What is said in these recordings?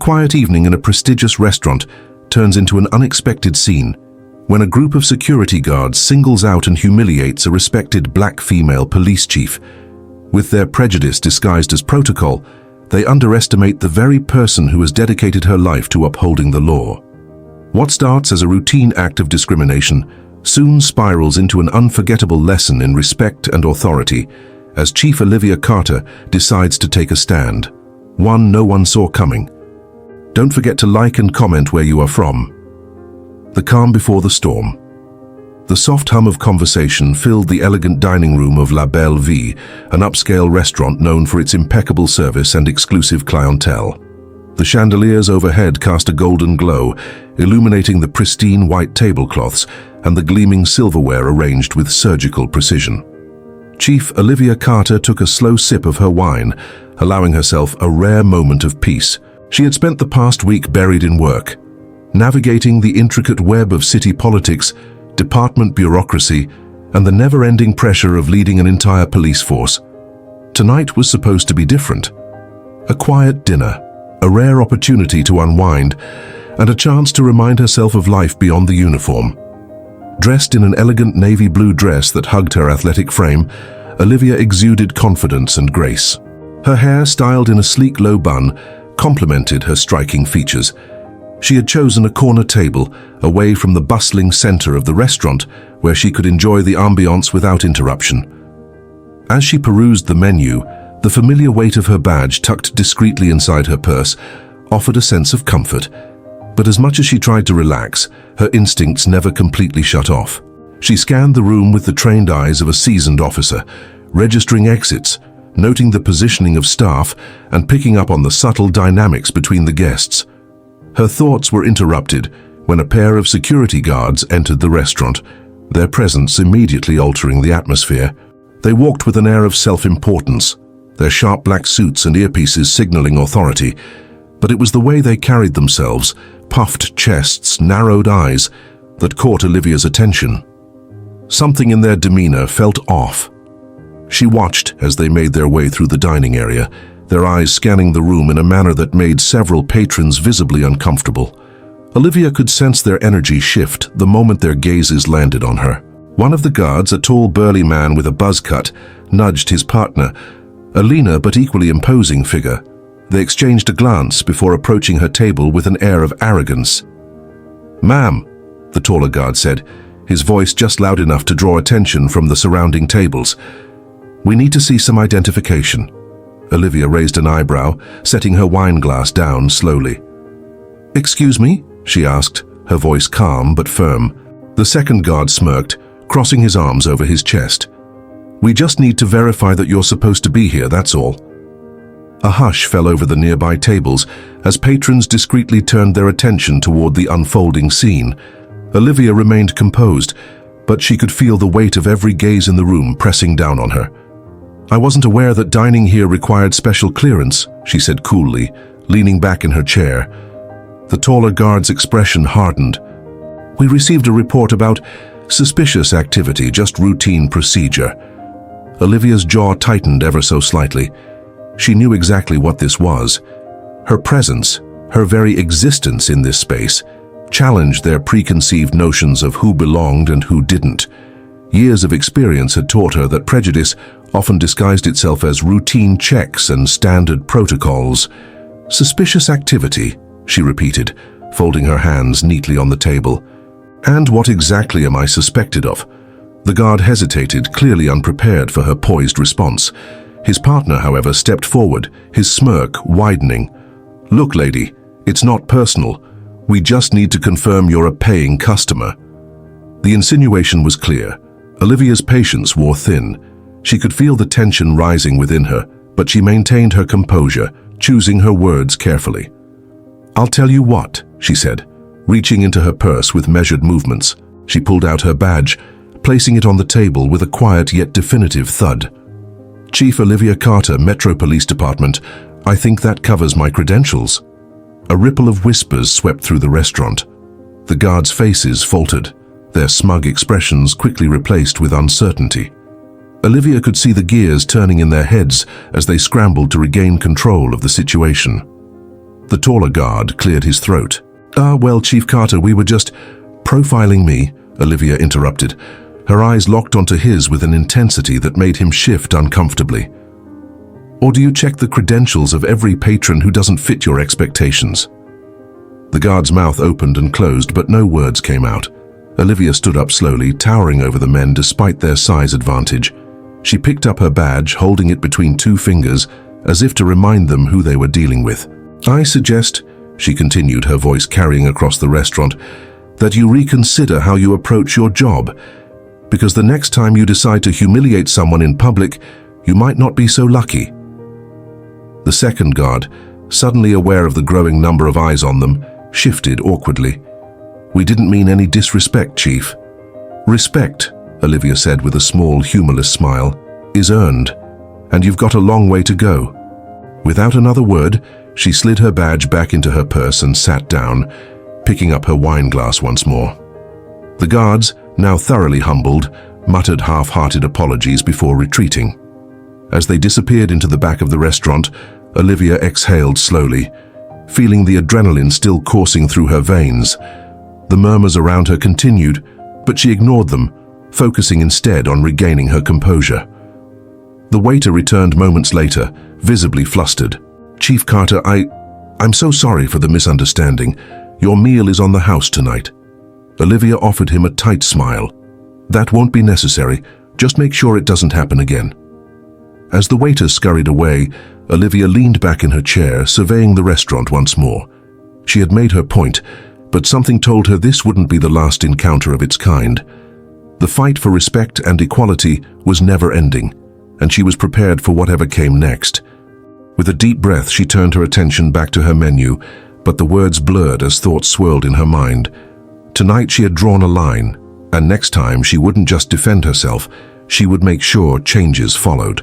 quiet evening in a prestigious restaurant turns into an unexpected scene when a group of security guards singles out and humiliates a respected black female police chief. With their prejudice disguised as protocol, they underestimate the very person who has dedicated her life to upholding the law. What starts as a routine act of discrimination soon spirals into an unforgettable lesson in respect and authority as Chief Olivia Carter decides to take a stand, one no one saw coming. Don't forget to like and comment where you are from. The calm before the storm. The soft hum of conversation filled the elegant dining room of La Belle Vie, an upscale restaurant known for its impeccable service and exclusive clientele. The chandeliers overhead cast a golden glow, illuminating the pristine white tablecloths and the gleaming silverware arranged with surgical precision. Chief Olivia Carter took a slow sip of her wine, allowing herself a rare moment of peace. She had spent the past week buried in work, navigating the intricate web of city politics, department bureaucracy, and the never-ending pressure of leading an entire police force. Tonight was supposed to be different. A quiet dinner, a rare opportunity to unwind, and a chance to remind herself of life beyond the uniform. Dressed in an elegant navy blue dress that hugged her athletic frame, Olivia exuded confidence and grace. Her hair, styled in a sleek low bun, complemented her striking features. She had chosen a corner table, away from the bustling center of the restaurant, where she could enjoy the ambiance without interruption. As she perused the menu, the familiar weight of her badge tucked discreetly inside her purse offered a sense of comfort. But as much as she tried to relax, her instincts never completely shut off. She scanned the room with the trained eyes of a seasoned officer, registering exits, noting the positioning of staff, and picking up on the subtle dynamics between the guests. Her thoughts were interrupted when a pair of security guards entered the restaurant, their presence immediately altering the atmosphere. They walked with an air of self-importance, their sharp black suits and earpieces signaling authority, but it was the way they carried themselves, puffed chests, narrowed eyes, that caught Olivia's attention. Something in their demeanor felt off. She watched as they made their way through the dining area, their eyes scanning the room in a manner that made several patrons visibly uncomfortable. Olivia could sense their energy shift the moment their gazes landed on her. One of the guards, a tall, burly man with a buzz cut, nudged his partner, a leaner but equally imposing figure. They exchanged a glance before approaching her table with an air of arrogance. "Ma'am," the taller guard said, his voice just loud enough to draw attention from the surrounding tables. "We need to see some identification." Olivia raised an eyebrow, setting her wine glass down slowly. "Excuse me?" she asked, her voice calm but firm. The second guard smirked, crossing his arms over his chest. "We just need to verify that you're supposed to be here, that's all." A hush fell over the nearby tables as patrons discreetly turned their attention toward the unfolding scene. Olivia remained composed, but she could feel the weight of every gaze in the room pressing down on her. "I wasn't aware that dining here required special clearance," she said coolly, leaning back in her chair. The taller guard's expression hardened. "We received a report about suspicious activity, just routine procedure." Olivia's jaw tightened ever so slightly. She knew exactly what this was. Her presence, her very existence in this space, challenged their preconceived notions of who belonged and who didn't. Years of experience had taught her that prejudice often disguised itself as routine checks and standard protocols. "Suspicious activity," she repeated, folding her hands neatly on the table. "And what exactly am I suspected of?" The guard hesitated, clearly unprepared for her poised response. His partner, however, stepped forward, his smirk widening. "Look, lady, it's not personal. We just need to confirm you're a paying customer." The insinuation was clear. Olivia's patience wore thin. She could feel the tension rising within her, but she maintained her composure, choosing her words carefully. "I'll tell you what," she said, reaching into her purse with measured movements. She pulled out her badge, placing it on the table with a quiet yet definitive thud. "Chief Olivia Carter, Metro Police Department. I think that covers my credentials." A ripple of whispers swept through the restaurant. The guards' faces faltered, their smug expressions quickly replaced with uncertainty. Olivia could see the gears turning in their heads as they scrambled to regain control of the situation. The taller guard cleared his throat. Well, Chief Carter, we were just profiling me, Olivia interrupted. Her eyes locked onto his with an intensity that made him shift uncomfortably. Or do you check the credentials of every patron who doesn't fit your expectations? The guard's mouth opened and closed, but no words came out. Olivia stood up slowly, towering over the men despite their size advantage. She picked up her badge, holding it between two fingers, as if to remind them who they were dealing with. I suggest, she continued, her voice carrying across the restaurant, that you reconsider how you approach your job, because the next time you decide to humiliate someone in public, you might not be so lucky. The second guard, suddenly aware of the growing number of eyes on them, shifted awkwardly. We didn't mean any disrespect, Chief. Respect, Olivia said with a small, humorless smile, is earned, and you've got a long way to go. Without another word, she slid her badge back into her purse and sat down, picking up her wine glass once more. The guards, now thoroughly humbled, muttered half-hearted apologies before retreating. As they disappeared into the back of the restaurant, Olivia exhaled slowly, feeling the adrenaline still coursing through her veins. The murmurs around her continued, but she ignored them, focusing instead on regaining her composure. The waiter returned moments later, visibly flustered. Chief Carter, I'm so sorry for the misunderstanding. Your meal is on the house tonight. Olivia offered him a tight smile. That won't be necessary. Just make sure it doesn't happen again. As the waiter scurried away, Olivia leaned back in her chair, surveying the restaurant once more. She had made her point, but something told her this wouldn't be the last encounter of its kind. The fight for respect and equality was never ending, and she was prepared for whatever came next. With a deep breath, she turned her attention back to her menu, but the words blurred as thoughts swirled in her mind. Tonight she had drawn a line, and next time she wouldn't just defend herself, she would make sure changes followed.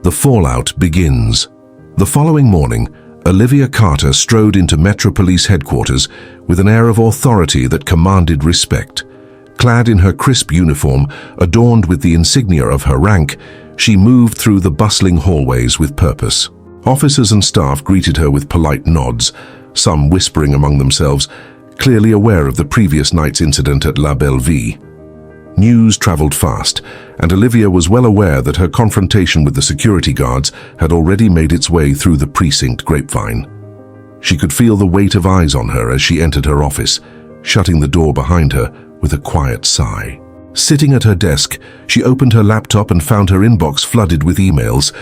The fallout begins. The following morning, Olivia Carter strode into Metro Police headquarters with an air of authority that commanded respect. Clad in her crisp uniform, adorned with the insignia of her rank, she moved through the bustling hallways with purpose. Officers and staff greeted her with polite nods, some whispering among themselves, clearly aware of the previous night's incident at La Belle Vie. News traveled fast, and Olivia was well aware that her confrontation with the security guards had already made its way through the precinct grapevine. She could feel the weight of eyes on her as she entered her office, shutting the door behind her with a quiet sigh. Sitting at her desk, she opened her laptop and found her inbox flooded with emails,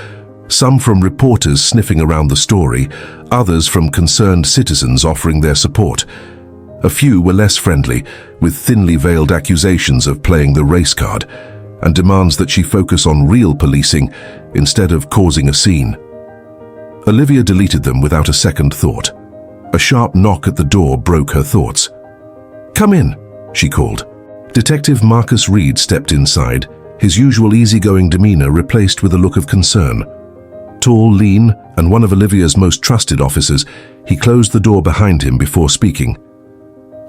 some from reporters sniffing around the story, others from concerned citizens offering their support. A few were less friendly, with thinly veiled accusations of playing the race card, and demands that she focus on real policing instead of causing a scene. Olivia deleted them without a second thought. A sharp knock at the door broke her thoughts. "Come in," she called. Detective Marcus Reed stepped inside, his usual easygoing demeanor replaced with a look of concern. Tall, lean, and one of Olivia's most trusted officers, he closed the door behind him before speaking.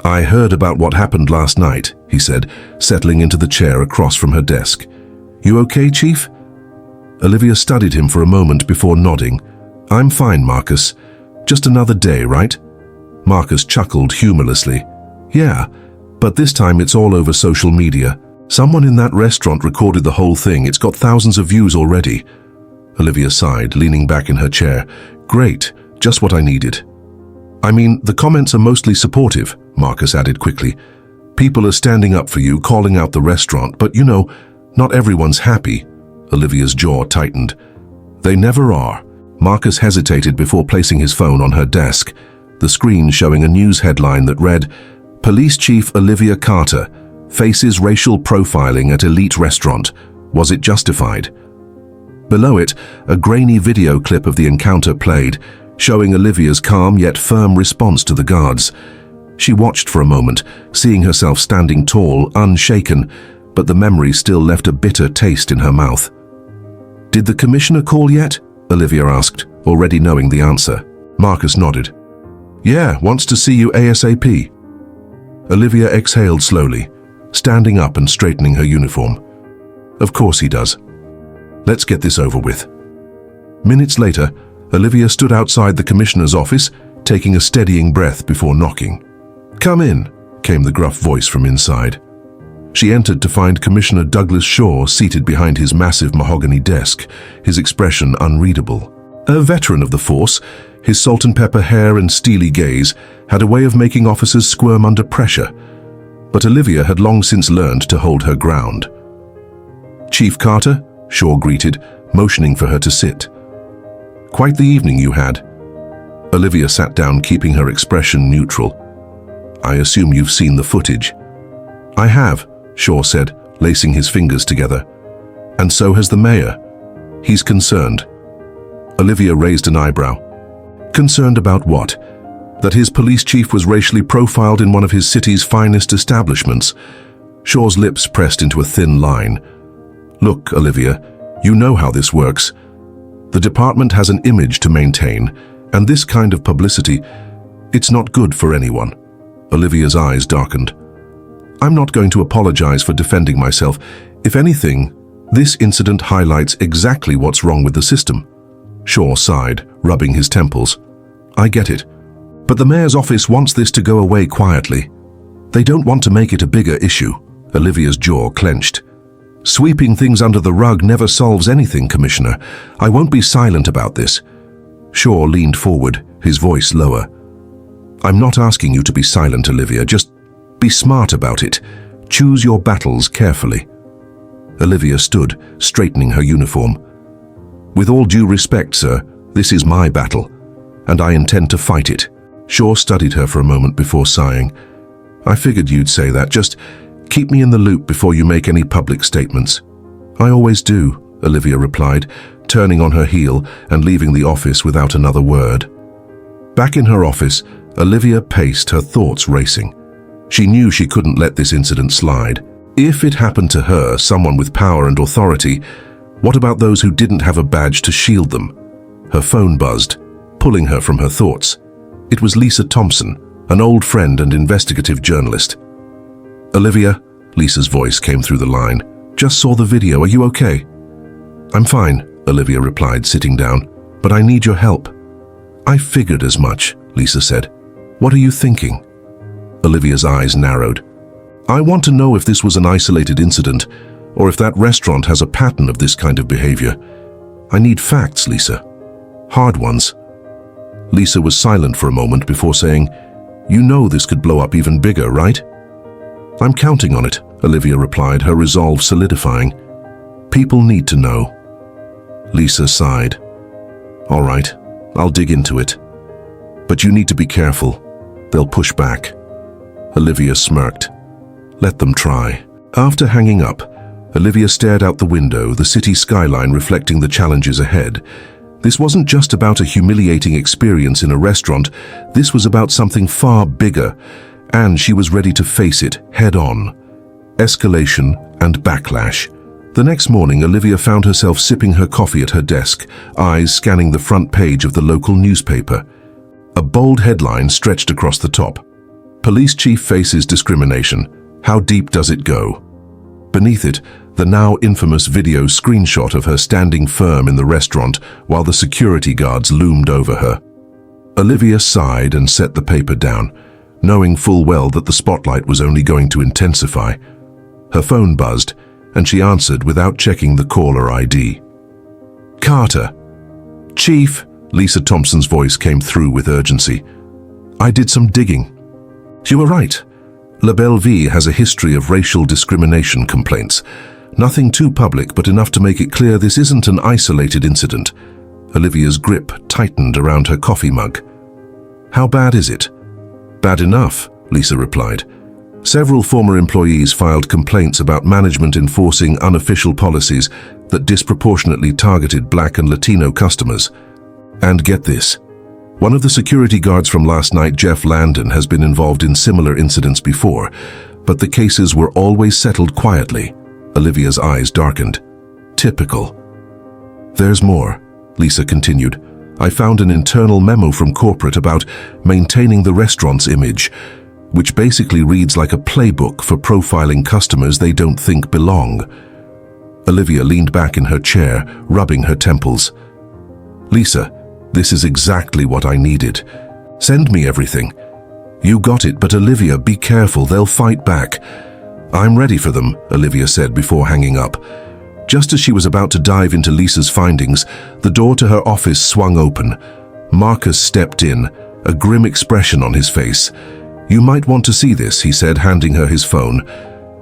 "I heard about what happened last night," he said, settling into the chair across from her desk. "You okay, Chief?" Olivia studied him for a moment before nodding. "I'm fine, Marcus. Just another day, right?" Marcus chuckled humorlessly. "Yeah, but this time it's all over social media. Someone in that restaurant recorded the whole thing. It's got thousands of views already." Olivia sighed, leaning back in her chair. "Great, just what I needed." "I mean, the comments are mostly supportive," Marcus added quickly. "People are standing up for you, calling out the restaurant, but you know, not everyone's happy." Olivia's jaw tightened. "They never are." Marcus hesitated before placing his phone on her desk, the screen showing a news headline that read, "Police Chief Olivia Carter faces racial profiling at elite restaurant. Was it justified?" Below it, a grainy video clip of the encounter played, showing Olivia's calm yet firm response to the guards. She watched for a moment, seeing herself standing tall, unshaken, but the memory still left a bitter taste in her mouth. "Did the commissioner call yet?" Olivia asked, already knowing the answer. Marcus nodded. "Yeah, wants to see you ASAP." Olivia exhaled slowly, standing up and straightening her uniform. "Of course he does. Let's get this over with." Minutes later, Olivia stood outside the commissioner's office, taking a steadying breath before knocking. "Come in," came the gruff voice from inside. She entered to find Commissioner Douglas Shaw seated behind his massive mahogany desk, his expression unreadable. A veteran of the force, his salt and pepper hair and steely gaze had a way of making officers squirm under pressure, but Olivia had long since learned to hold her ground. "Chief Carter," Shaw greeted, motioning for her to sit. "Quite the evening you had." Olivia sat down, keeping her expression neutral. "I assume you've seen the footage." "I have," Shaw said, lacing his fingers together. "And so has the mayor. He's concerned." Olivia raised an eyebrow. "Concerned about what? That his police chief was racially profiled in one of his city's finest establishments?" Shaw's lips pressed into a thin line. "Look, Olivia, you know how this works. The department has an image to maintain, and this kind of publicity, it's not good for anyone." Olivia's eyes darkened. "I'm not going to apologize for defending myself. If anything, this incident highlights exactly what's wrong with the system." Shaw sighed, rubbing his temples. "I get it. But the mayor's office wants this to go away quietly. They don't want to make it a bigger issue." Olivia's jaw clenched. "Sweeping things under the rug never solves anything, Commissioner. I won't be silent about this." Shaw leaned forward, his voice lower. "I'm not asking you to be silent, Olivia. Just be smart about it. Choose your battles carefully." Olivia stood, straightening her uniform. "With all due respect, sir, this is my battle, and I intend to fight it." Shaw studied her for a moment before sighing. "I figured you'd say that. Just keep me in the loop before you make any public statements." "I always do," Olivia replied, turning on her heel and leaving the office without another word. Back in her office, Olivia paced, her thoughts racing. She knew she couldn't let this incident slide. If it happened to her, someone with power and authority, what about those who didn't have a badge to shield them? Her phone buzzed, pulling her from her thoughts. It was Lisa Thompson, an old friend and investigative journalist. "Olivia," Lisa's voice came through the line. "Just saw the video. Are you okay?" "I'm fine," Olivia replied, sitting down. "But I need your help." "I figured as much," Lisa said. "What are you thinking?" Olivia's eyes narrowed. "I want to know if this was an isolated incident, or if that restaurant has a pattern of this kind of behavior. I need facts, Lisa. Hard ones." Lisa was silent for a moment before saying, "You know this could blow up even bigger, right?" "I'm counting on it," Olivia replied, her resolve solidifying. "People need to know." Lisa sighed. "All right, I'll dig into it. But you need to be careful. They'll push back." Olivia smirked. "Let them try." After hanging up, Olivia stared out the window, the city skyline reflecting the challenges ahead. This wasn't just about a humiliating experience in a restaurant. This was about something far bigger, and she was ready to face it head-on. Escalation and backlash. The next morning, Olivia found herself sipping her coffee at her desk, eyes scanning the front page of the local newspaper. A bold headline stretched across the top. "Police chief faces discrimination. How deep does it go?" Beneath it, the now infamous video screenshot of her standing firm in the restaurant while the security guards loomed over her. Olivia sighed and set the paper down, knowing full well that the spotlight was only going to intensify. Her phone buzzed, and she answered without checking the caller ID. "Carter." "Chief," Lisa Thompson's voice came through with urgency. "I did some digging. You were right. La Bellevue has a history of racial discrimination complaints. Nothing too public, but enough to make it clear this isn't an isolated incident." Olivia's grip tightened around her coffee mug. "How bad is it?" "Bad enough," Lisa replied. "Several former employees filed complaints about management enforcing unofficial policies that disproportionately targeted Black and Latino customers. And get this. One of the security guards from last night, Jeff Landon, has been involved in similar incidents before, but the cases were always settled quietly." Olivia's eyes darkened. "Typical." "There's more," Lisa continued. "I found an internal memo from corporate about maintaining the restaurant's image, which basically reads like a playbook for profiling customers they don't think belong." Olivia leaned back in her chair, rubbing her temples. "Lisa, this is exactly what I needed. Send me everything. You got it, but Olivia, be careful, they'll fight back. I'm ready for them, Olivia said before hanging up. Just as she was about to dive into Lisa's findings, the door to her office swung open. Marcus stepped in, a grim expression on his face. You might want to see this, he said, handing her his phone.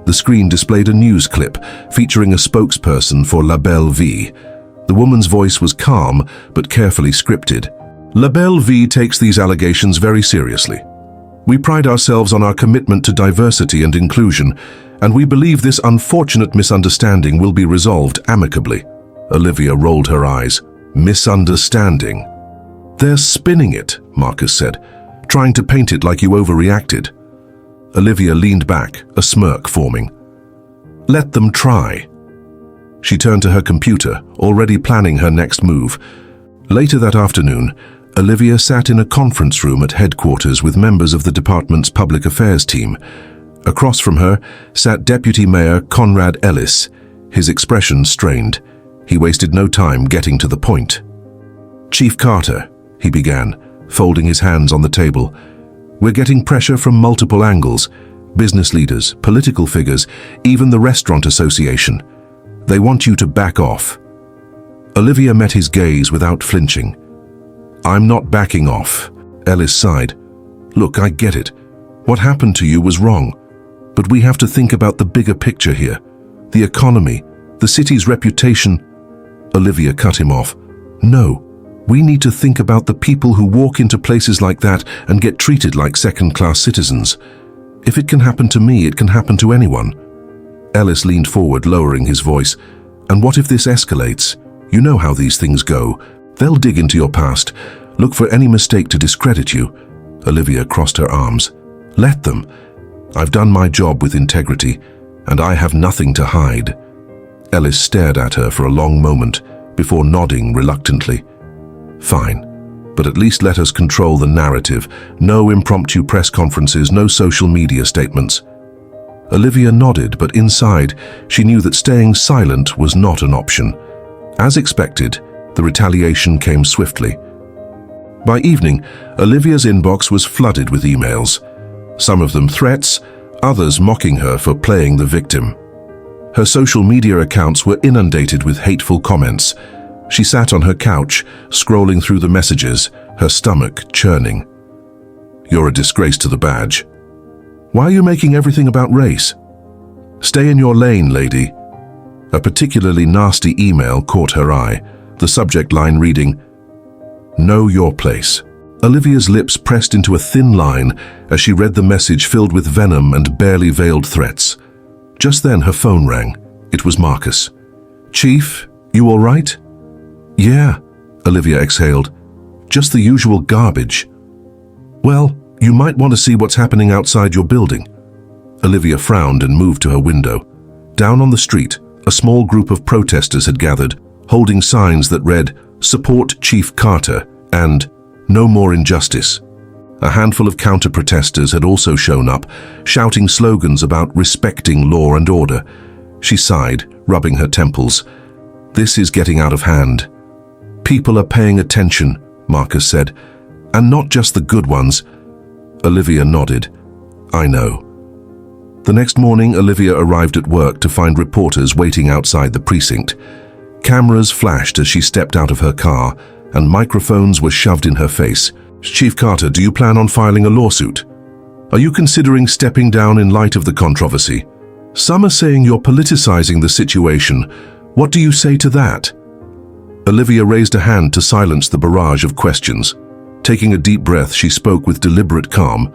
The screen displayed a news clip featuring a spokesperson for La Belle Vie. The woman's voice was calm but carefully scripted. La Belle Vie takes these allegations very seriously. We pride ourselves on our commitment to diversity and inclusion, and we believe this unfortunate misunderstanding will be resolved amicably. Olivia rolled her eyes. Misunderstanding? They're spinning it, Marcus said, trying to paint it like you overreacted. Olivia leaned back, a smirk forming. Let them try. She turned to her computer, already planning her next move. Later that afternoon, Olivia sat in a conference room at headquarters with members of the department's public affairs team. Across from her sat Deputy Mayor Conrad Ellis, his expression strained. He wasted no time getting to the point. Chief Carter, he began, folding his hands on the table. We're getting pressure from multiple angles, business leaders, political figures, even the Restaurant Association. They want you to back off. Olivia met his gaze without flinching. I'm not backing off, Ellis sighed. Look, I get it. What happened to you was wrong. But we have to think about the bigger picture here. The economy, the city's reputation. Olivia cut him off. No, we need to think about the people who walk into places like that and get treated like second-class citizens. If it can happen to me, it can happen to anyone. Ellis leaned forward, lowering his voice. And what if this escalates? You know how these things go. They'll dig into your past, look for any mistake to discredit you. Olivia crossed her arms. Let them. I've done my job with integrity, and I have nothing to hide. Ellis stared at her for a long moment before nodding reluctantly. Fine, but at least let us control the narrative. No impromptu press conferences, no social media statements. Olivia nodded, but inside, she knew that staying silent was not an option. As expected, the retaliation came swiftly. By evening, Olivia's inbox was flooded with emails. Some of them threats, others mocking her for playing the victim. Her social media accounts were inundated with hateful comments. She sat on her couch, scrolling through the messages, her stomach churning. You're a disgrace to the badge. Why are you making everything about race? Stay in your lane, lady. A particularly nasty email caught her eye, the subject line reading, Know your place. Olivia's lips pressed into a thin line as she read the message filled with venom and barely veiled threats. Just then her phone rang. It was Marcus. Chief, you all right? Yeah, Olivia exhaled. Just the usual garbage. Well, you might want to see what's happening outside your building. Olivia frowned and moved to her window. Down on the street, a small group of protesters had gathered, holding signs that read, Support Chief Carter and No More Injustice. A handful of counter-protesters had also shown up, shouting slogans about respecting law and order. She sighed, rubbing her temples. This is getting out of hand. People are paying attention, Marcus said, and not just the good ones. Olivia nodded. I know. The next morning, Olivia arrived at work to find reporters waiting outside the precinct. Cameras flashed as she stepped out of her car, and microphones were shoved in her face. Chief Carter, do you plan on filing a lawsuit? Are you considering stepping down in light of the controversy? Some are saying you're politicizing the situation. What do you say to that? Olivia raised a hand to silence the barrage of questions. Taking a deep breath, she spoke with deliberate calm.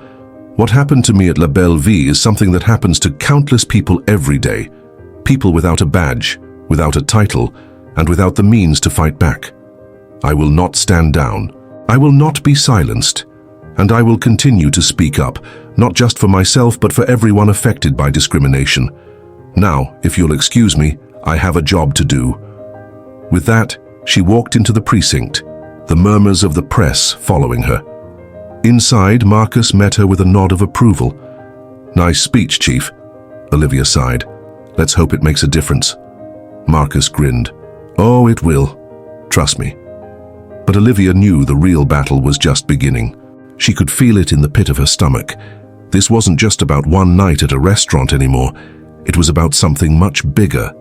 What happened to me at La Belle Vie is something that happens to countless people every day. People without a badge, without a title, and without the means to fight back. I will not stand down. I will not be silenced. And I will continue to speak up, not just for myself but for everyone affected by discrimination. Now, if you'll excuse me, I have a job to do. With that, she walked into the precinct, the murmurs of the press following her. Inside, Marcus met her with a nod of approval. Nice speech, Chief. Olivia sighed. Let's hope it makes a difference. Marcus grinned. Oh, it will. Trust me. But Olivia knew the real battle was just beginning. She could feel it in the pit of her stomach. This wasn't just about one night at a restaurant anymore. It was about something much bigger.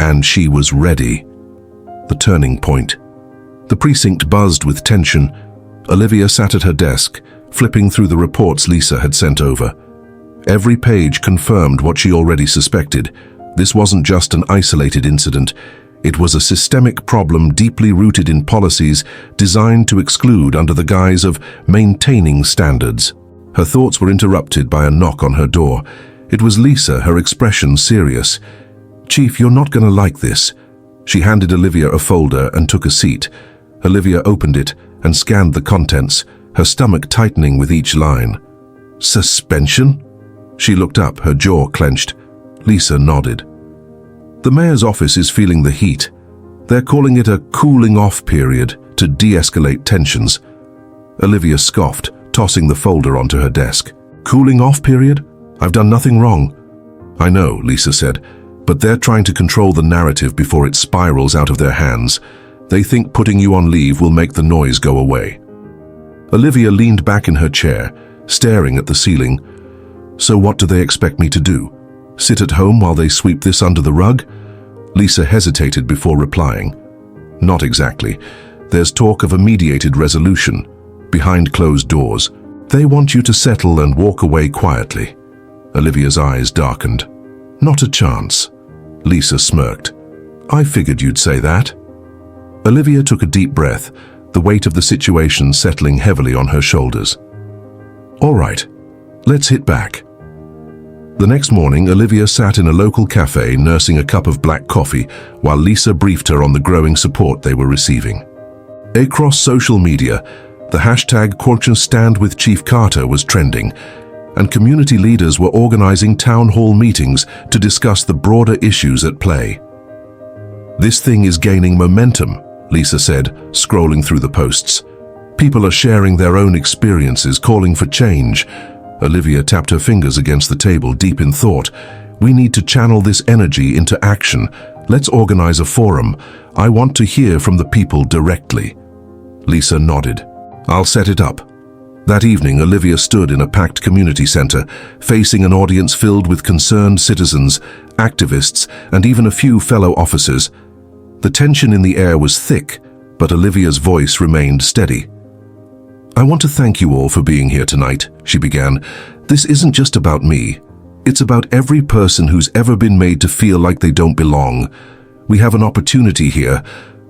And she was ready. The turning point. The precinct buzzed with tension. Olivia sat at her desk, flipping through the reports Lisa had sent over. Every page confirmed what she already suspected. This wasn't just an isolated incident. It was a systemic problem deeply rooted in policies designed to exclude under the guise of maintaining standards. Her thoughts were interrupted by a knock on her door. It was Lisa, her expression serious. "Chief, you're not going to like this." She handed Olivia a folder and took a seat. Olivia opened it and scanned the contents, her stomach tightening with each line. "Suspension?" She looked up, her jaw clenched. Lisa nodded. "The mayor's office is feeling the heat. They're calling it a cooling-off period to de-escalate tensions." Olivia scoffed, tossing the folder onto her desk. "Cooling-off period? I've done nothing wrong." "I know," Lisa said, "but they're trying to control the narrative before it spirals out of their hands. They think putting you on leave will make the noise go away." Olivia leaned back in her chair, staring at the ceiling. "So what do they expect me to do? Sit at home while they sweep this under the rug?" Lisa hesitated before replying. "Not exactly. There's talk of a mediated resolution, behind closed doors. They want you to settle and walk away quietly." Olivia's eyes darkened. "Not a chance." Lisa smirked. "I figured you'd say that." Olivia took a deep breath, the weight of the situation settling heavily on her shoulders. "All right, let's hit back." The next morning, Olivia sat in a local cafe nursing a cup of black coffee while Lisa briefed her on the growing support they were receiving. Across social media, the hashtag #QuestionStandWithChief Carter was trending, and community leaders were organizing town hall meetings to discuss the broader issues at play. "This thing is gaining momentum," Lisa said, scrolling through the posts. "People are sharing their own experiences, calling for change." Olivia tapped her fingers against the table, deep in thought. "We need to channel this energy into action. Let's organize a forum. I want to hear from the people directly." Lisa nodded. "I'll set it up." That evening, Olivia stood in a packed community center, facing an audience filled with concerned citizens, activists, and even a few fellow officers. The tension in the air was thick, but Olivia's voice remained steady. "I want to thank you all for being here tonight," she began. "This isn't just about me. It's about every person who's ever been made to feel like they don't belong. We have an opportunity here,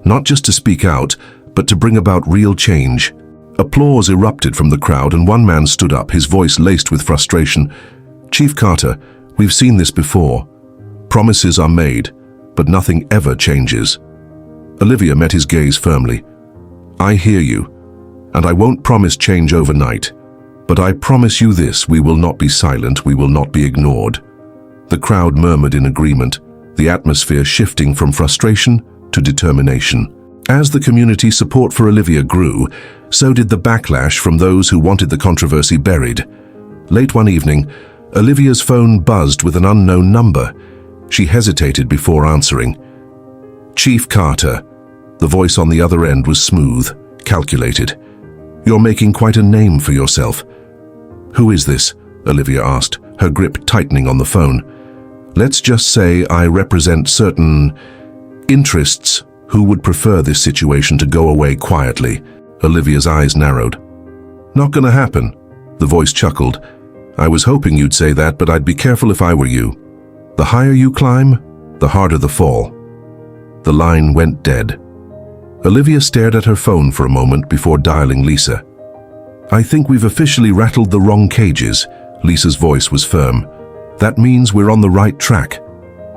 not just to speak out, but to bring about real change." Applause erupted from the crowd, and one man stood up, his voice laced with frustration. "Chief Carter, we've seen this before. Promises are made, but nothing ever changes." Olivia met his gaze firmly. "I hear you, and I won't promise change overnight. But I promise you this, we will not be silent, we will not be ignored." The crowd murmured in agreement, the atmosphere shifting from frustration to determination. As the community support for Olivia grew, so did the backlash from those who wanted the controversy buried. Late one evening, Olivia's phone buzzed with an unknown number. She hesitated before answering. "Chief Carter." The voice on the other end was smooth, calculated. "You're making quite a name for yourself." "Who is this?" Olivia asked, her grip tightening on the phone. "Let's just say I represent certain interests who would prefer this situation to go away quietly." Olivia's eyes narrowed. "Not gonna happen," the voice chuckled. "I was hoping you'd say that, but I'd be careful if I were you. The higher you climb, the harder the fall." The line went dead. Olivia stared at her phone for a moment before dialing Lisa. "I think we've officially rattled the wrong cages." Lisa's voice was firm. "That means we're on the right track."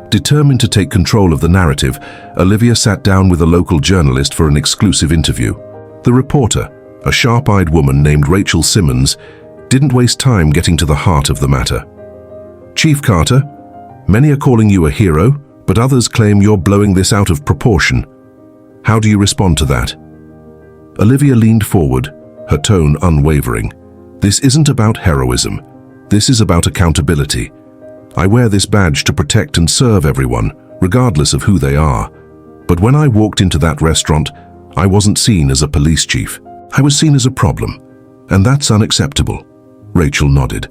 Determined to take control of the narrative, Olivia sat down with a local journalist for an exclusive interview. The reporter, a sharp-eyed woman named Rachel Simmons, didn't waste time getting to the heart of the matter. "Chief Carter, many are calling you a hero, but others claim you're blowing this out of proportion. How do you respond to that?" Olivia leaned forward, her tone unwavering. "This isn't about heroism. This is about accountability. I wear this badge to protect and serve everyone, regardless of who they are. But when I walked into that restaurant, I wasn't seen as a police chief. I was seen as a problem. And that's unacceptable. Rachel nodded.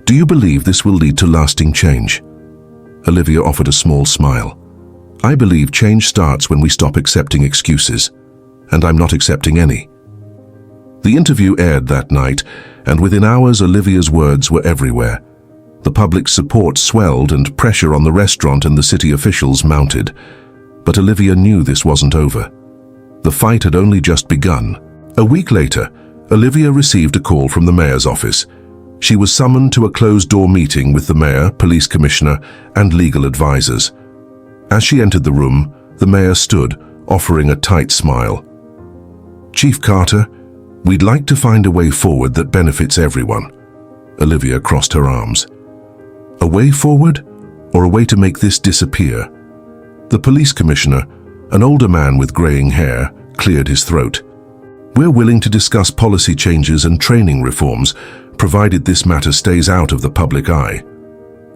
Do you believe this will lead to lasting change? Olivia offered a small smile. I believe change starts when we stop accepting excuses, and I'm not accepting any. The interview aired that night, and within hours Olivia's words were everywhere. The public's support swelled and pressure on the restaurant and the city officials mounted. But Olivia knew this wasn't over. The fight had only just begun. A week later, Olivia received a call from the mayor's office. She was summoned to a closed-door meeting with the mayor, police commissioner, and legal advisors. As she entered the room, the mayor stood, offering a tight smile. Chief Carter, we'd like to find a way forward that benefits everyone. Olivia crossed her arms. A way forward, or a way to make this disappear? The police commissioner, an older man with graying hair, cleared his throat. We're willing to discuss policy changes and training reforms, provided this matter stays out of the public eye.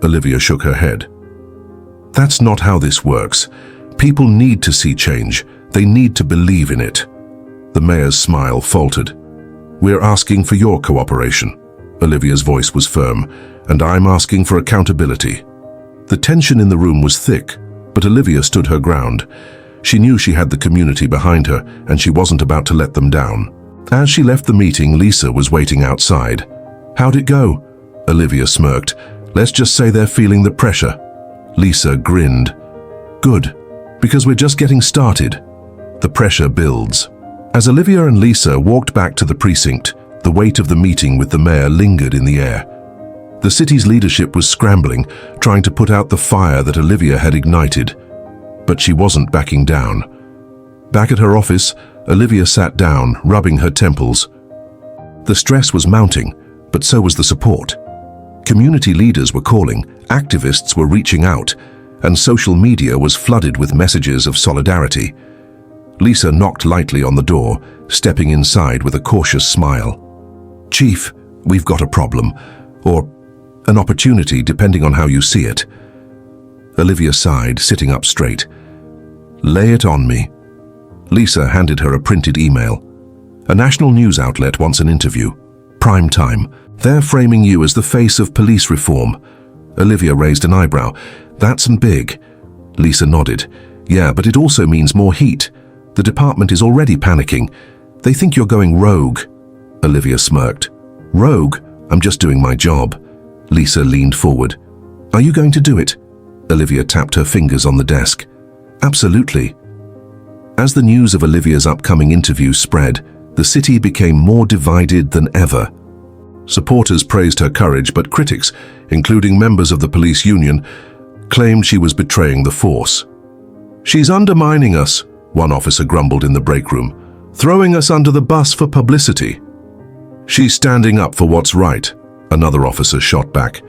Olivia shook her head. That's not how this works. People need to see change. They need to believe in it. The mayor's smile faltered. We're asking for your cooperation. Olivia's voice was firm. And I'm asking for accountability. The tension in the room was thick, but Olivia stood her ground. She knew she had the community behind her, and she wasn't about to let them down. As she left the meeting, Lisa was waiting outside. How'd it go? Olivia smirked. Let's just say they're feeling the pressure. Lisa grinned. Good, because we're just getting started. The pressure builds. As Olivia and Lisa walked back to the precinct, the weight of the meeting with the mayor lingered in the air. The city's leadership was scrambling, trying to put out the fire that Olivia had ignited. But she wasn't backing down. Back at her office, Olivia sat down, rubbing her temples. The stress was mounting, but so was the support. Community leaders were calling, activists were reaching out, and social media was flooded with messages of solidarity. Lisa knocked lightly on the door, stepping inside with a cautious smile. Chief, we've got a problem, or an opportunity, depending on how you see it. Olivia sighed, sitting up straight. Lay it on me. Lisa handed her a printed email. A national news outlet wants an interview. Prime time. They're framing you as the face of police reform. Olivia raised an eyebrow. That's big. Lisa nodded. Yeah, but it also means more heat. The department is already panicking. They think you're going rogue. Olivia smirked. Rogue? I'm just doing my job. Lisa leaned forward. Are you going to do it? Olivia tapped her fingers on the desk. Absolutely. As the news of Olivia's upcoming interview spread, the city became more divided than ever. Supporters praised her courage, but critics, including members of the police union, claimed she was betraying the force. She's undermining us, one officer grumbled in the break room, throwing us under the bus for publicity. She's standing up for what's right, another officer shot back.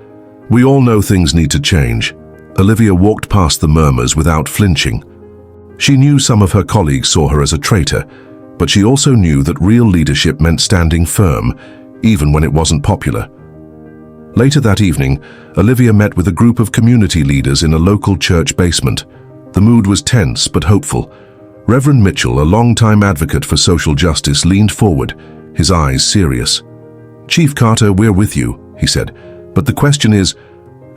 We all know things need to change. Olivia walked past the murmurs without flinching. She knew some of her colleagues saw her as a traitor, but she also knew that real leadership meant standing firm, even when it wasn't popular. Later that evening, Olivia met with a group of community leaders in a local church basement. The mood was tense but hopeful. Reverend Mitchell, a longtime advocate for social justice, leaned forward, his eyes serious. Chief Carter, we're with you, he said, but the question is,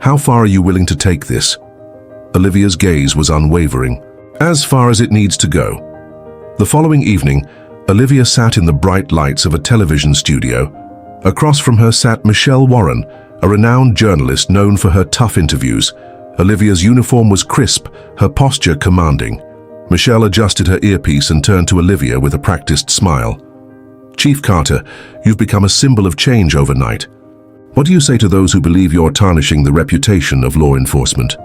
how far are you willing to take this? Olivia's gaze was unwavering. As far as it needs to go. The following evening, Olivia sat in the bright lights of a television studio. Across from her sat Michelle Warren, a renowned journalist known for her tough interviews. Olivia's uniform was crisp, her posture commanding. Michelle adjusted her earpiece and turned to Olivia with a practiced smile. Chief Carter, you've become a symbol of change overnight. What do you say to those who believe you're tarnishing the reputation of law enforcement?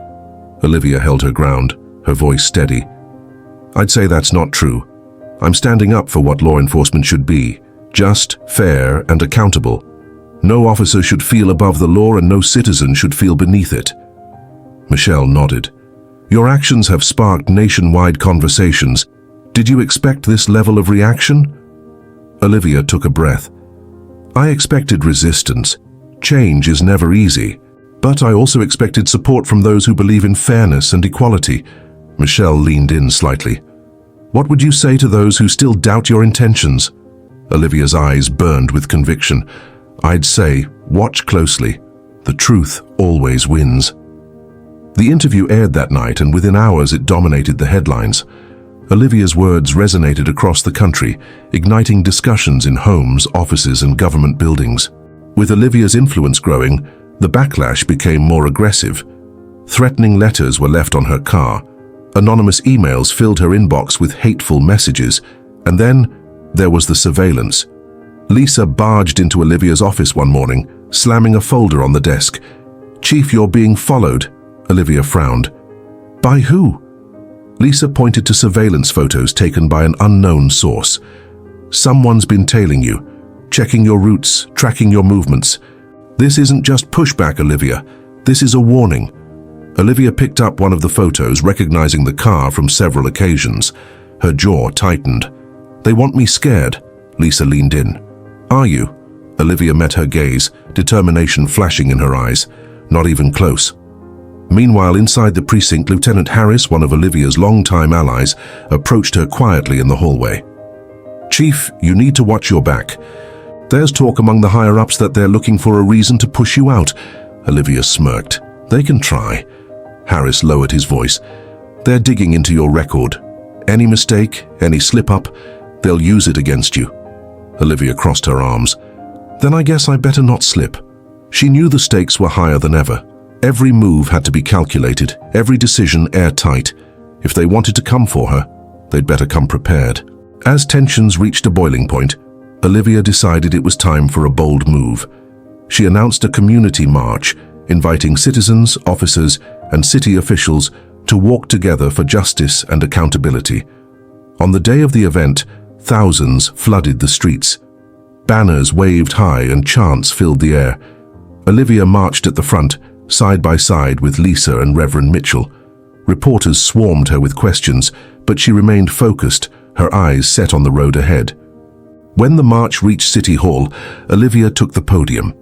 Olivia held her ground, her voice steady. I'd say that's not true. I'm standing up for what law enforcement should be, just, fair, and accountable. No officer should feel above the law and no citizen should feel beneath it. Michelle nodded. Your actions have sparked nationwide conversations. Did you expect this level of reaction? Olivia took a breath. I expected resistance. Change is never easy. But I also expected support from those who believe in fairness and equality. Michelle leaned in slightly. What would you say to those who still doubt your intentions? Olivia's eyes burned with conviction. I'd say, watch closely. The truth always wins. The interview aired that night, and within hours it dominated the headlines. Olivia's words resonated across the country, igniting discussions in homes, offices, and government buildings. With Olivia's influence growing, the backlash became more aggressive. Threatening letters were left on her car. Anonymous emails filled her inbox with hateful messages. And then there was the surveillance. Lisa barged into Olivia's office one morning, slamming a folder on the desk. "Chief, you're being followed," Olivia frowned. "By who?" Lisa pointed to surveillance photos taken by an unknown source. "Someone's been tailing you, checking your routes, tracking your movements. This isn't just pushback, Olivia. This is a warning." Olivia picked up one of the photos, recognizing the car from several occasions. Her jaw tightened. "They want me scared." Lisa leaned in. "Are you?" Olivia met her gaze, determination flashing in her eyes. "Not even close." Meanwhile, inside the precinct, Lieutenant Harris, one of Olivia's longtime allies, approached her quietly in the hallway. "Chief, you need to watch your back. There's talk among the higher-ups that they're looking for a reason to push you out." Olivia smirked. "They can try." Harris lowered his voice. "They're digging into your record. Any mistake, any slip-up, they'll use it against you." Olivia crossed her arms. "Then I guess I better not slip." She knew the stakes were higher than ever. Every move had to be calculated, every decision airtight. If they wanted to come for her, they'd better come prepared. As tensions reached a boiling point, Olivia decided it was time for a bold move. She announced a community march, inviting citizens, officers, and city officials to walk together for justice and accountability. On the day of the event, thousands flooded the streets. Banners waved high and chants filled the air. Olivia marched at the front, side by side with Lisa and Reverend Mitchell. Reporters swarmed her with questions, but she remained focused, her eyes set on the road ahead. When the march reached City Hall, Olivia took the podium.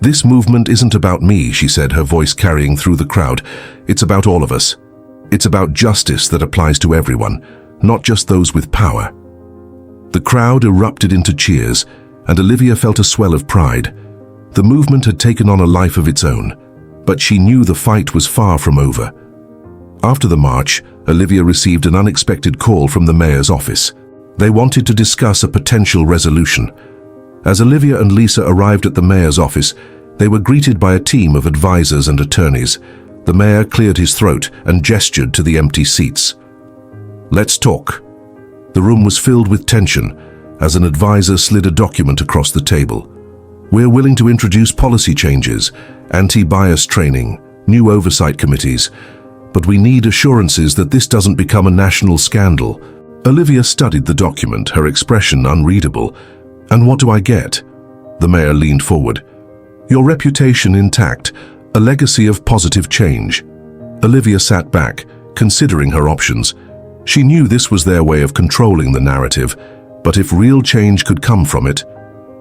"This movement isn't about me," she said, her voice carrying through the crowd. "It's about all of us. It's about justice that applies to everyone, not just those with power." The crowd erupted into cheers, and Olivia felt a swell of pride. The movement had taken on a life of its own, but she knew the fight was far from over. After the march, Olivia received an unexpected call from the mayor's office. They wanted to discuss a potential resolution. As Olivia and Lisa arrived at the mayor's office, they were greeted by a team of advisors and attorneys. The mayor cleared his throat and gestured to the empty seats. "Let's talk." The room was filled with tension as an advisor slid a document across the table. "We're willing to introduce policy changes, anti-bias training, new oversight committees, but we need assurances that this doesn't become a national scandal." Olivia studied the document, her expression unreadable. "And what do I get?" The mayor leaned forward. "Your reputation intact, a legacy of positive change." Olivia sat back, considering her options. She knew this was their way of controlling the narrative, but if real change could come from it.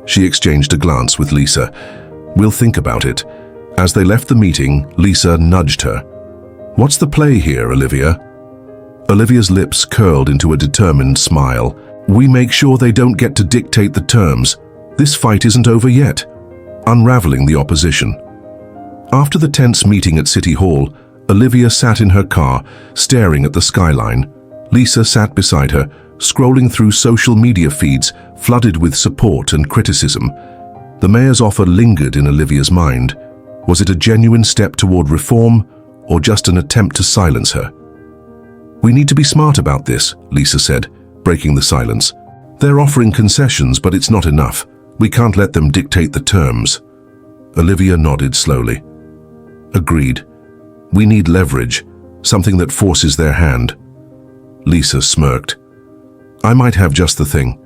She exchanged a glance with Lisa. "We'll think about it." As they left the meeting, Lisa nudged her. "What's the play here, Olivia?" Olivia's lips curled into a determined smile. "We make sure they don't get to dictate the terms. This fight isn't over yet." Unraveling the opposition. After the tense meeting at City Hall, Olivia sat in her car, staring at the skyline. Lisa sat beside her, scrolling through social media feeds flooded with support and criticism. The mayor's offer lingered in Olivia's mind. Was it a genuine step toward reform, or just an attempt to silence her? "We need to be smart about this," Lisa said, breaking the silence. "They're offering concessions, but it's not enough. We can't let them dictate the terms." Olivia nodded slowly. "Agreed. We need leverage, something that forces their hand." Lisa smirked. "I might have just the thing."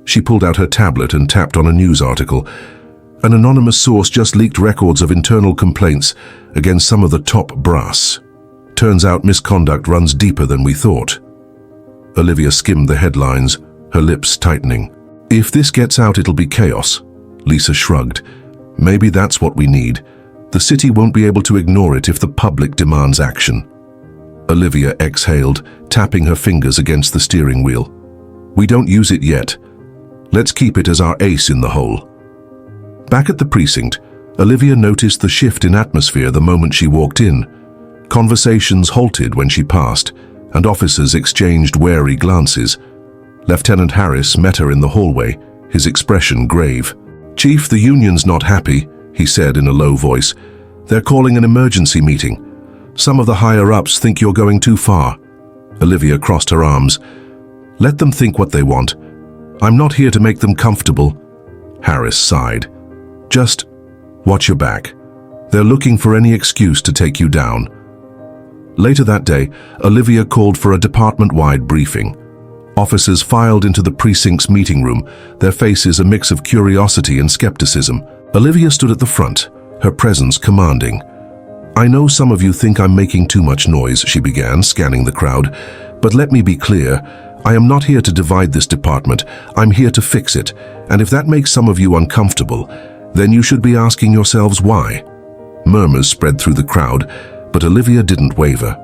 She pulled out her tablet and tapped on a news article. An anonymous source just leaked records of internal complaints against some of the top brass. Turns out misconduct runs deeper than we thought. Olivia skimmed the headlines, her lips tightening. "If this gets out, it'll be chaos." Lisa shrugged. "Maybe that's what we need. The city won't be able to ignore it if the public demands action." Olivia exhaled, tapping her fingers against the steering wheel. "We don't use it yet." Let's keep it as our ace in the hole. Back at the precinct, Olivia noticed the shift in atmosphere the moment she walked in. Conversations halted when she passed, and officers exchanged wary glances. Lieutenant Harris met her in the hallway, his expression grave. "Chief, the union's not happy," he said in a low voice. "They're calling an emergency meeting. Some of the higher-ups think you're going too far." Olivia crossed her arms. "Let them think what they want. I'm not here to make them comfortable." Harris sighed. "Just watch your back. They're looking for any excuse to take you down." Later that day, Olivia called for a department-wide briefing. Officers filed into the precinct's meeting room, their faces a mix of curiosity and skepticism. Olivia stood at the front, her presence commanding. "I know some of you think I'm making too much noise," she began, scanning the crowd, "but let me be clear. I am not here to divide this department. I'm here to fix it, and if that makes some of you uncomfortable, then you should be asking yourselves why." Murmurs spread through the crowd, but Olivia didn't waver.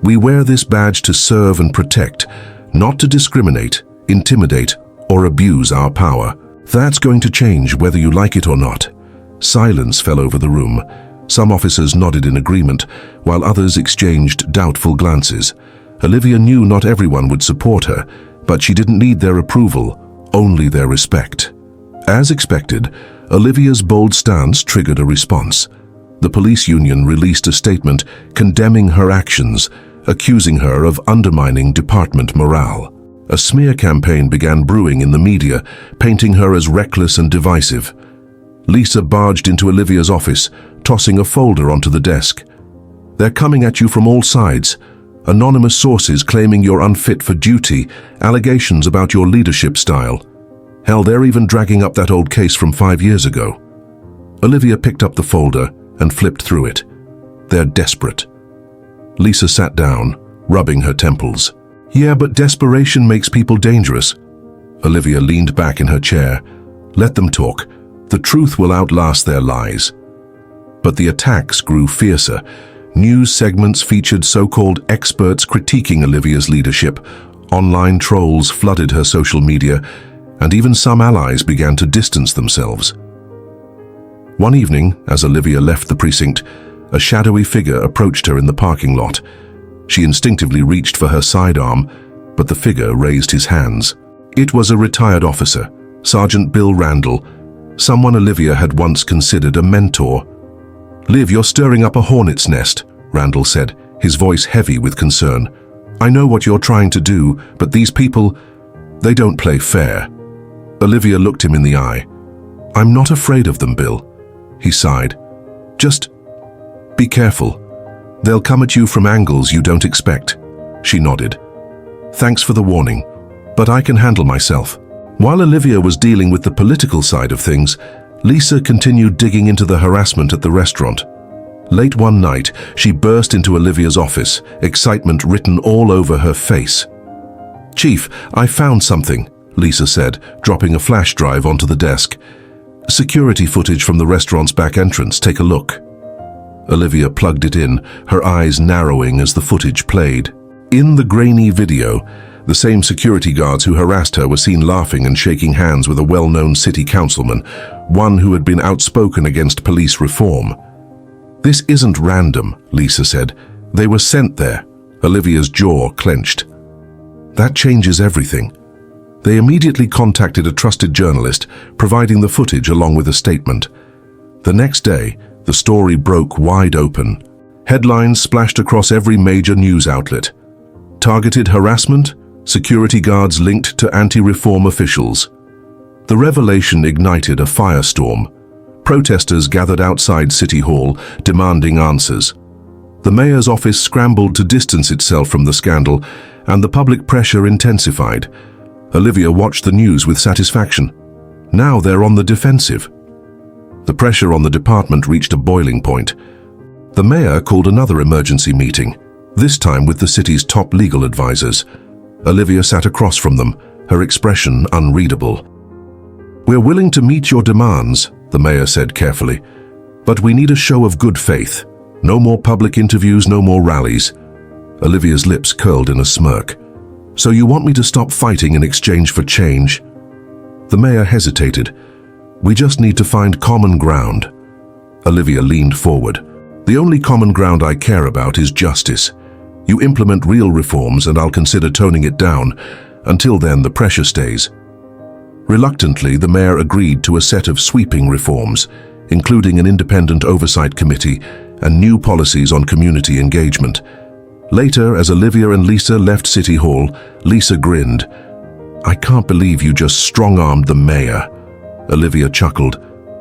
"We wear this badge to serve and protect, not to discriminate, intimidate, or abuse our power. That's going to change whether you like it or not." Silence fell over the room. Some officers nodded in agreement, while others exchanged doubtful glances. Olivia knew not everyone would support her, but she didn't need their approval, only their respect. As expected, Olivia's bold stance triggered a response. The police union released a statement condemning her actions, accusing her of undermining department morale. A smear campaign began brewing in the media, painting her as reckless and divisive. Lisa barged into Olivia's office, tossing a folder onto the desk. "They're coming at you from all sides. Anonymous sources claiming you're unfit for duty, allegations about your leadership style. Hell, they're even dragging up that old case from 5 years ago." Olivia picked up the folder and flipped through it. "They're desperate." Lisa sat down, rubbing her temples. "Yeah, but desperation makes people dangerous." Olivia leaned back in her chair. "Let them talk. The truth will outlast their lies." But the attacks grew fiercer. News segments featured so-called experts critiquing Olivia's leadership. Online trolls flooded her social media, and even some allies began to distance themselves. One evening, as Olivia left the precinct, a shadowy figure approached her in the parking lot. She instinctively reached for her sidearm, but the figure raised his hands. It was a retired officer, Sergeant Bill Randall, someone Olivia had once considered a mentor. "Liv, you're stirring up a hornet's nest," Randall said, his voice heavy with concern. "I know what you're trying to do, but these people, they don't play fair." Olivia looked him in the eye. "I'm not afraid of them, Bill." He sighed. "Just be careful. They'll come at you from angles you don't expect." She nodded. "Thanks for the warning, but I can handle myself." While Olivia was dealing with the political side of things, Lisa continued digging into the harassment at the restaurant. Late one night, she burst into Olivia's office, excitement written all over her face. "Chief, I found something," Lisa said, dropping a flash drive onto the desk. "Security footage from the restaurant's back entrance. Take a look." Olivia plugged it in, her eyes narrowing as the footage played. In the grainy video, the same security guards who harassed her were seen laughing and shaking hands with a well-known city councilman, one who had been outspoken against police reform. "This isn't random," Lisa said. "They were sent there." Olivia's jaw clenched. "That changes everything." They immediately contacted a trusted journalist, providing the footage along with a statement. The next day, the story broke wide open. Headlines splashed across every major news outlet. Targeted harassment, security guards linked to anti-reform officials. The revelation ignited a firestorm. Protesters gathered outside City Hall, demanding answers. The mayor's office scrambled to distance itself from the scandal, and the public pressure intensified. Olivia watched the news with satisfaction. Now they're on the defensive. The pressure on the department reached a boiling point. The mayor called another emergency meeting, this time with the city's top legal advisors. Olivia sat across from them, her expression unreadable. "We're willing to meet your demands," the mayor said carefully, "but we need a show of good faith. No more public interviews, no more rallies." Olivia's lips curled in a smirk. "So you want me to stop fighting in exchange for change?" The mayor hesitated. "We just need to find common ground." Olivia leaned forward. "The only common ground I care about is justice. You implement real reforms and I'll consider toning it down. Until then, the pressure stays." Reluctantly, the mayor agreed to a set of sweeping reforms, including an independent oversight committee and new policies on community engagement. Later, as Olivia and Lisa left City Hall, Lisa grinned. "I can't believe you just strong-armed the mayor." Olivia chuckled.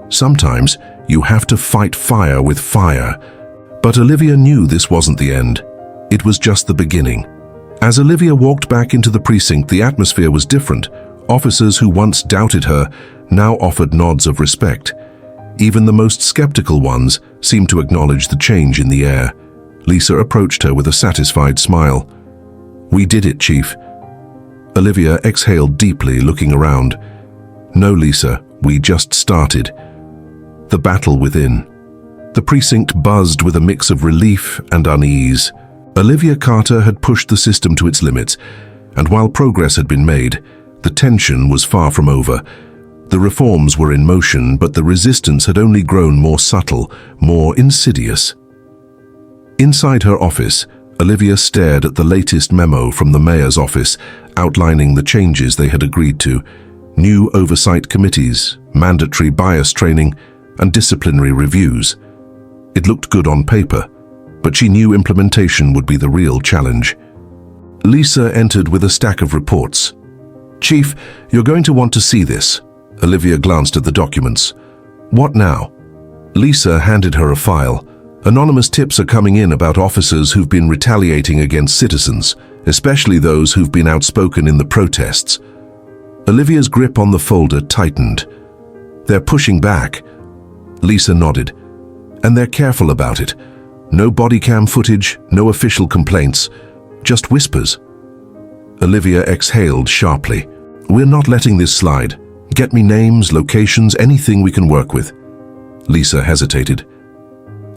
"Sometimes you have to fight fire with fire." But Olivia knew this wasn't the end. It was just the beginning. As Olivia walked back into the precinct, the atmosphere was different. Officers who once doubted her now offered nods of respect. Even the most skeptical ones seemed to acknowledge the change in the air. Lisa approached her with a satisfied smile. "We did it, Chief." Olivia exhaled deeply, looking around. "No, Lisa, we just started." The battle within. The precinct buzzed with a mix of relief and unease. Olivia Carter had pushed the system to its limits, and while progress had been made, the tension was far from over. The reforms were in motion, but the resistance had only grown more subtle, more insidious. Inside her office, Olivia stared at the latest memo from the mayor's office, outlining the changes they had agreed to: new oversight committees, mandatory bias training, and disciplinary reviews. It looked good on paper, but she knew implementation would be the real challenge. Lisa entered with a stack of reports. "Chief, you're going to want to see this." Olivia glanced at the documents. "What now?" Lisa handed her a file. "Anonymous tips are coming in about officers who've been retaliating against citizens, especially those who've been outspoken in the protests." Olivia's grip on the folder tightened. "They're pushing back." Lisa nodded. "And they're careful about it. No body cam footage, no official complaints, just whispers." Olivia exhaled sharply. "We're not letting this slide. Get me names, locations, anything we can work with." Lisa hesitated.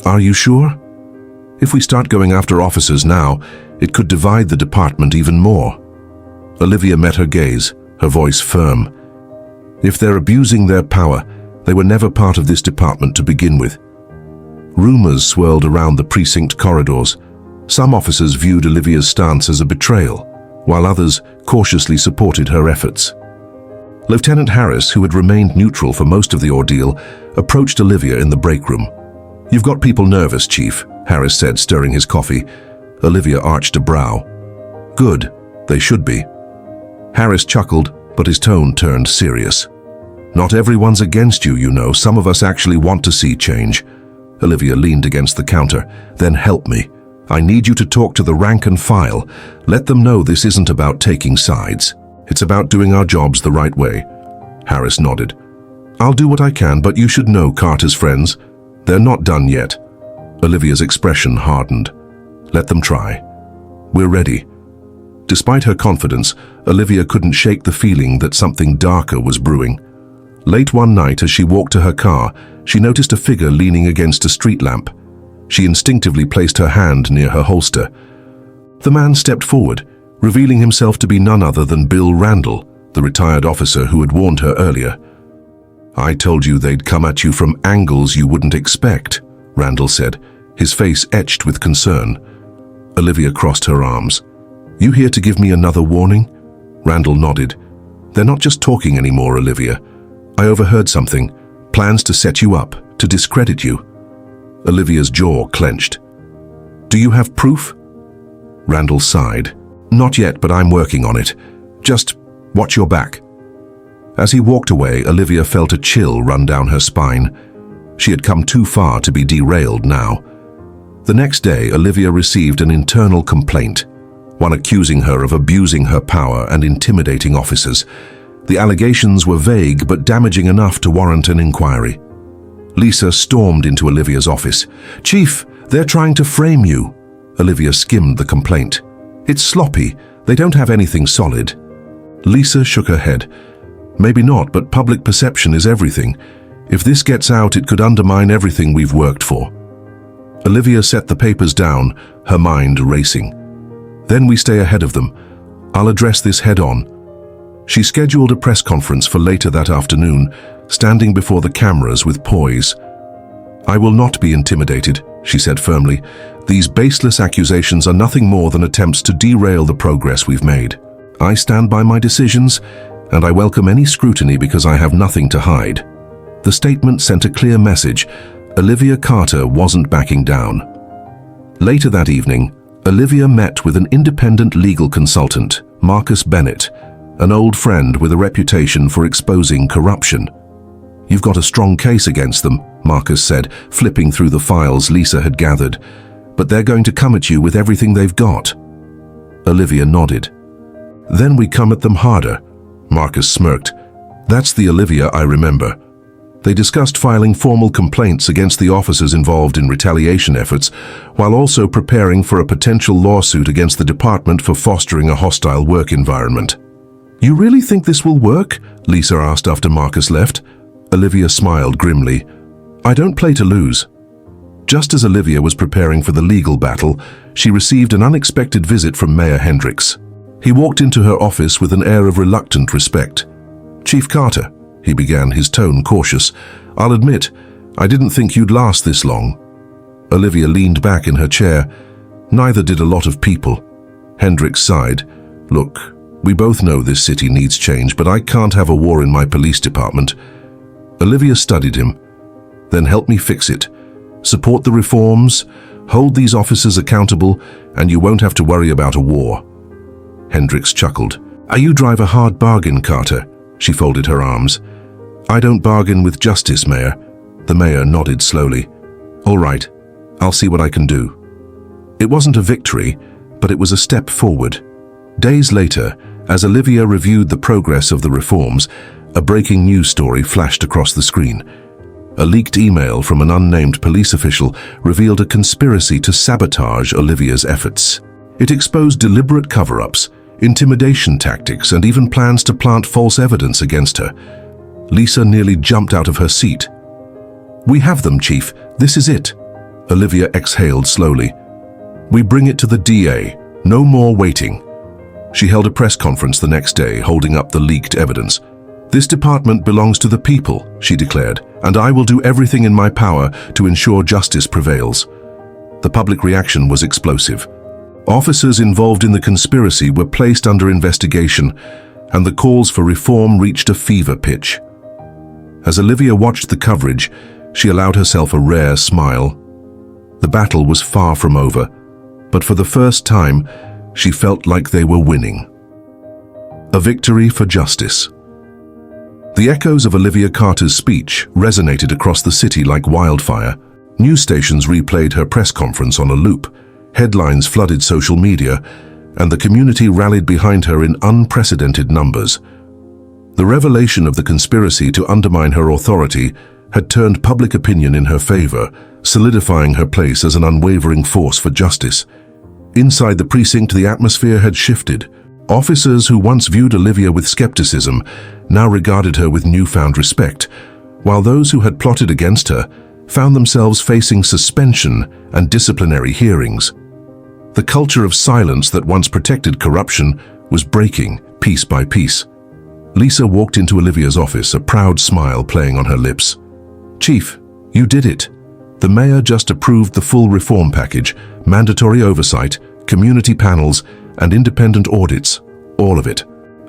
"Are you sure? If we start going after officers now, it could divide the department even more." Olivia met her gaze, her voice firm. "If they're abusing their power, they were never part of this department to begin with." Rumors swirled around the precinct corridors. Some officers viewed Olivia's stance as a betrayal, while others cautiously supported her efforts. Lieutenant Harris, who had remained neutral for most of the ordeal, approached Olivia in the break room. "You've got people nervous, Chief," Harris said, stirring his coffee. Olivia arched a brow. "Good, they should be." Harris chuckled, but his tone turned serious. "Not everyone's against you, you know. Some of us actually want to see change." Olivia leaned against the counter. "Then help me. I need you to talk to the rank and file. Let them know this isn't about taking sides. It's about doing our jobs the right way." Harris nodded. "I'll do what I can, but you should know Carter's friends. They're not done yet." Olivia's expression hardened. "Let them try. We're ready." Despite her confidence, Olivia couldn't shake the feeling that something darker was brewing. Late one night, as she walked to her car, she noticed a figure leaning against a street lamp. She instinctively placed her hand near her holster. The man stepped forward, revealing himself to be none other than Bill Randall, the retired officer who had warned her earlier. "I told you they'd come at you from angles you wouldn't expect," Randall said, his face etched with concern. Olivia crossed her arms. "You here to give me another warning?" Randall nodded. "They're not just talking anymore, Olivia. I overheard something. Plans to set you up, to discredit you." Olivia's jaw clenched. "Do you have proof?" Randall sighed. "Not yet, but I'm working on it. Just watch your back." As he walked away, Olivia felt a chill run down her spine. She had come too far to be derailed now. The next day, Olivia received an internal complaint, one accusing her of abusing her power and intimidating officers. The allegations were vague but damaging enough to warrant an inquiry. Lisa stormed into Olivia's office. "Chief, they're trying to frame you." Olivia skimmed the complaint. "It's sloppy. They don't have anything solid." Lisa shook her head. "Maybe not, but public perception is everything. If this gets out, it could undermine everything we've worked for." Olivia set the papers down, her mind racing. "Then we stay ahead of them. I'll address this head on." She scheduled a press conference for later that afternoon, standing before the cameras with poise. "I will not be intimidated," she said firmly. "These baseless accusations are nothing more than attempts to derail the progress we've made. I stand by my decisions, and I welcome any scrutiny because I have nothing to hide." The statement sent a clear message. Olivia Carter wasn't backing down. Later that evening, Olivia met with an independent legal consultant, Marcus Bennett, an old friend with a reputation for exposing corruption. "You've got a strong case against them," Marcus said, flipping through the files Lisa had gathered. "But they're going to come at you with everything they've got." Olivia nodded. "Then we come at them harder," Marcus smirked. "That's the Olivia I remember." They discussed filing formal complaints against the officers involved in retaliation efforts, while also preparing for a potential lawsuit against the department for fostering a hostile work environment. "You really think this will work?" Lisa asked after Marcus left. Olivia smiled grimly. "I don't play to lose." Just as Olivia was preparing for the legal battle, she received an unexpected visit from Mayor Hendricks. He walked into her office with an air of reluctant respect. "Chief Carter," he began, his tone cautious, "I'll admit, I didn't think you'd last this long." Olivia leaned back in her chair. "Neither did a lot of people." Hendricks sighed. "Look, we both know this city needs change, but I can't have a war in my police department." Olivia studied him. "Then help me fix it. Support the reforms, hold these officers accountable, and you won't have to worry about a war." Hendricks chuckled. "You drive a hard bargain, Carter." She folded her arms. "I don't bargain with justice, Mayor." The mayor nodded slowly. "All right, I'll see what I can do." It wasn't a victory, but it was a step forward. Days later, as Olivia reviewed the progress of the reforms, a breaking news story flashed across the screen. A leaked email from an unnamed police official revealed a conspiracy to sabotage Olivia's efforts. It exposed deliberate cover-ups, intimidation tactics, and even plans to plant false evidence against her. Lisa nearly jumped out of her seat. "We have them, Chief. This is it." Olivia exhaled slowly. "We bring it to the DA. No more waiting." She held a press conference the next day, holding up the leaked evidence. "This department belongs to the people," she declared, "and I will do everything in my power to ensure justice prevails." The public reaction was explosive. Officers involved in the conspiracy were placed under investigation, and the calls for reform reached a fever pitch. As Olivia watched the coverage, she allowed herself a rare smile. The battle was far from over, but for the first time, she felt like they were winning. A victory for justice. The echoes of Olivia Carter's speech resonated across the city like wildfire. News stations replayed her press conference on a loop. Headlines flooded social media, and the community rallied behind her in unprecedented numbers. The revelation of the conspiracy to undermine her authority had turned public opinion in her favor, solidifying her place as an unwavering force for justice. Inside the precinct, the atmosphere had shifted. Officers who once viewed Olivia with skepticism now regarded her with newfound respect, while those who had plotted against her found themselves facing suspension and disciplinary hearings. The culture of silence that once protected corruption was breaking piece by piece. Lisa walked into Olivia's office, a proud smile playing on her lips. "Chief, you did it. The mayor just approved the full reform package, mandatory oversight, community panels, and independent audits. All of it."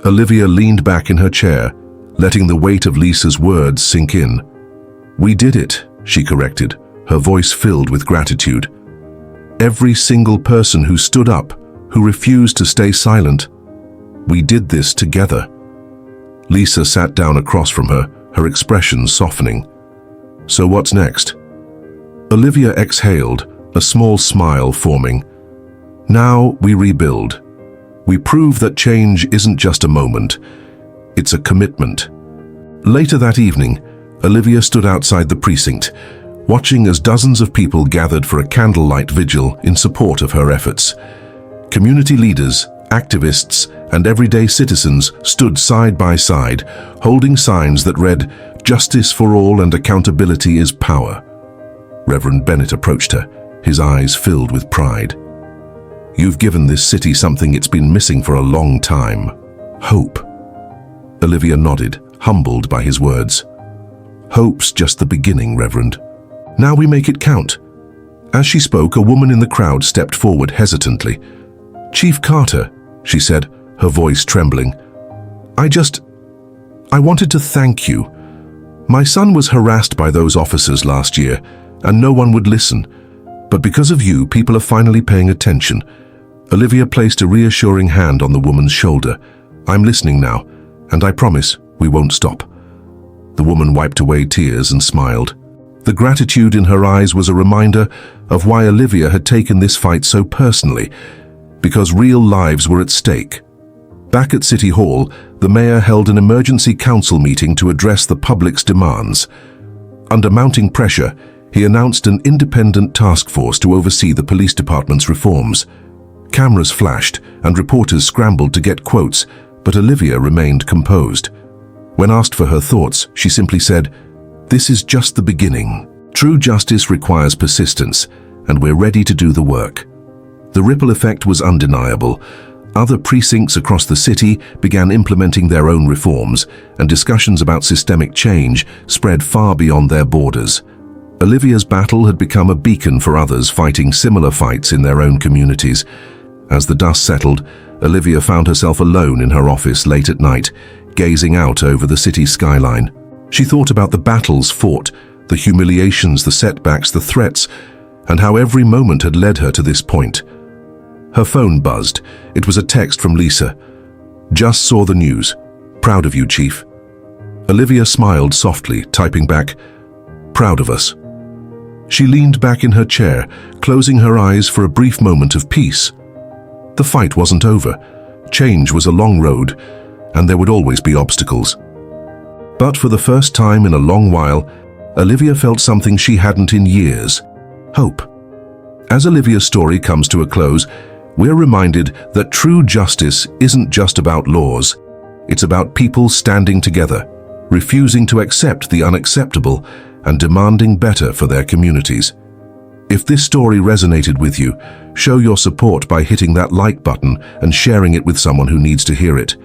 Olivia leaned back in her chair, letting the weight of Lisa's words sink in. "We did it," she corrected, her voice filled with gratitude. "Every single person who stood up, who refused to stay silent. We did this together." Lisa sat down across from her, her expression softening. "So what's next?" Olivia exhaled, a small smile forming. "Now we rebuild. We prove that change isn't just a moment, it's a commitment." Later that evening, Olivia stood outside the precinct, watching as dozens of people gathered for a candlelight vigil in support of her efforts. Community leaders, activists, and everyday citizens stood side by side, holding signs that read, "Justice for all and accountability is power." Reverend Bennett approached her, his eyes filled with pride. "You've given this city something it's been missing for a long time. Hope." Olivia nodded, humbled by his words. "Hope's just the beginning, Reverend. Now we make it count." As she spoke, a woman in the crowd stepped forward hesitantly. "Chief Carter," she said, her voice trembling. I wanted to thank you. My son was harassed by those officers last year, and no one would listen. But because of you, people are finally paying attention." Olivia placed a reassuring hand on the woman's shoulder. "I'm listening now, and I promise we won't stop." The woman wiped away tears and smiled. The gratitude in her eyes was a reminder of why Olivia had taken this fight so personally, because real lives were at stake. Back at City Hall, the mayor held an emergency council meeting to address the public's demands. Under mounting pressure, he announced an independent task force to oversee the police department's reforms. Cameras flashed, and reporters scrambled to get quotes, but Olivia remained composed. When asked for her thoughts, she simply said, "This is just the beginning. True justice requires persistence, and we're ready to do the work." The ripple effect was undeniable. Other precincts across the city began implementing their own reforms, and discussions about systemic change spread far beyond their borders. Olivia's battle had become a beacon for others fighting similar fights in their own communities. As the dust settled, Olivia found herself alone in her office late at night, gazing out over the city's skyline. She thought about the battles fought, the humiliations, the setbacks, the threats, and how every moment had led her to this point. Her phone buzzed. It was a text from Lisa. "Just saw the news. Proud of you, Chief." Olivia smiled softly, typing back, "Proud of us." She leaned back in her chair, closing her eyes for a brief moment of peace. The fight wasn't over. Change was a long road, and there would always be obstacles. But for the first time in a long while, Olivia felt something she hadn't in years: hope. As Olivia's story comes to a close, we're reminded that true justice isn't just about laws. It's about people standing together, refusing to accept the unacceptable, and demanding better for their communities. If this story resonated with you, show your support by hitting that like button and sharing it with someone who needs to hear it.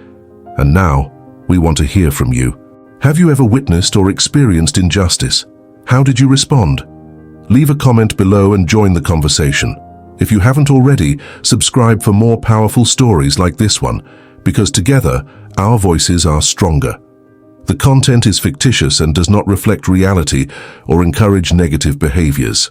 And now, we want to hear from you. Have you ever witnessed or experienced injustice? How did you respond? Leave a comment below and join the conversation. If you haven't already, subscribe for more powerful stories like this one, because together, our voices are stronger. The content is fictitious and does not reflect reality or encourage negative behaviors.